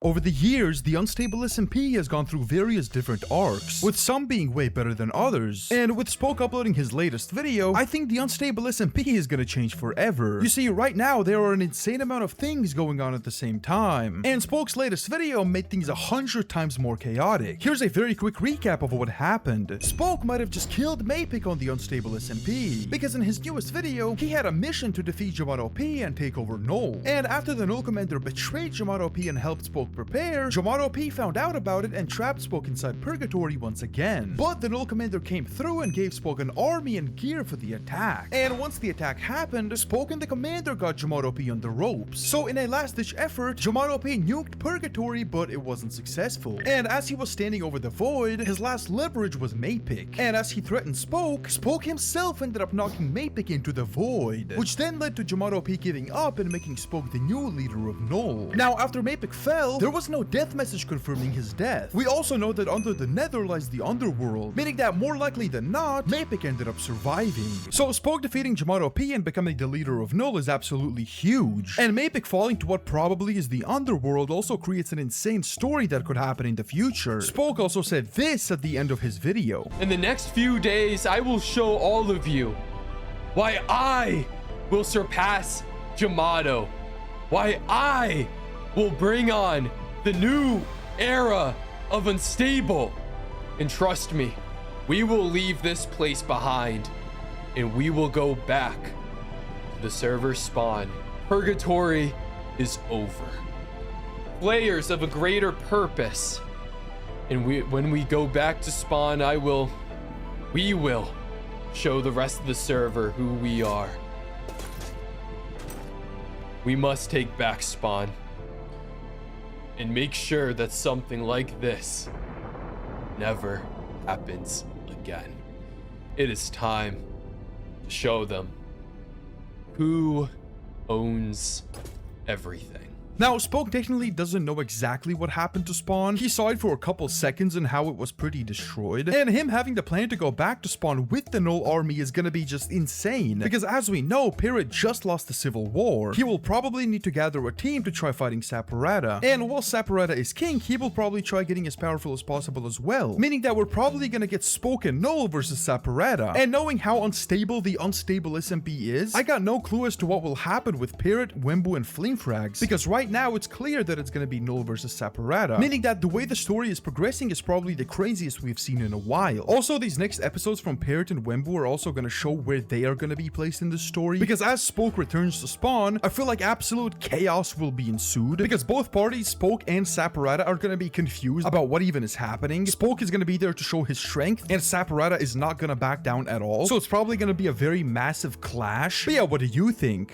Over the years, the Unstable SMP has gone through various different arcs, with some being way better than others. And with Spoke uploading his latest video, I think the Unstable SMP is gonna change forever. You see, right now there are an insane amount of things going on at the same time, and Spoke's latest video made things 100 times more chaotic. Here's a very quick recap of what happened. Spoke might have just killed Maypick on the Unstable SMP, because in his newest video, he had a mission to defeat Yamato P and take over Null. And after the Null Commander betrayed Yamato P and helped Spoke prepare, Yamato P found out about it and trapped Spoke inside Purgatory once again. But the Null Commander came through and gave Spoke an army and gear for the attack. And once the attack happened, Spoke and the Commander got Yamato P on the ropes. So in a last-ditch effort, Yamato P nuked Purgatory, but it wasn't successful. And as he was standing over the void, his last leverage was Maypick. And as he threatened Spoke, Spoke himself ended up knocking Maypick into the void, which then led to Yamato P giving up and making Spoke the new leader of Null. Now, after Maypick fell, there was no death message confirming his death. We also know that under the Nether lies the underworld, meaning that more likely than not, Maypick ended up surviving. So Spoke defeating Yamato P and becoming the leader of Null is absolutely huge. And Maypick falling to what probably is the underworld also creates an insane story that could happen in the future. Spoke also said this at the end of his video. In the next few days, I will show all of you why I will surpass Yamato. Why I will bring on the new era of Unstable. And trust me, we will leave this place behind and we will go back to the server spawn. Purgatory is over. Players of a greater purpose. And when we go back to spawn, we will show the rest of the server who we are. We must take back spawn and make sure that something like this never happens again. It is time to show them who owns everything. Now, Spoke technically doesn't know exactly what happened to Spawn. He saw it for a couple seconds and how it was pretty destroyed. And him having the plan to go back to Spawn with the Null army is gonna be just insane. Because as we know, Parrot just lost the Civil War. He will probably need to gather a team to try fighting Saporata. And while Saporata is king, he will probably try getting as powerful as possible as well. Meaning that we're probably gonna get Spoke and Null versus Saporata. And knowing how unstable the Unstable SMP is, I got no clue as to what will happen with Parrot, Wemmbu, and FlameFrags. Because right now it's clear that it's going to be Null versus Saporata, meaning that the way the story is progressing is probably the craziest we've seen in a while. Also, these next episodes from Parrot and Wemmbu are also going to show where they are going to be placed in the story, because as Spoke returns to Spawn, I feel like absolute chaos will be ensued, because both parties, Spoke and Saporata, are going to be confused about what even is happening. Spoke is going to be there to show his strength, and Saporata is not going to back down at all, so it's probably going to be a very massive clash. But yeah, what do you think?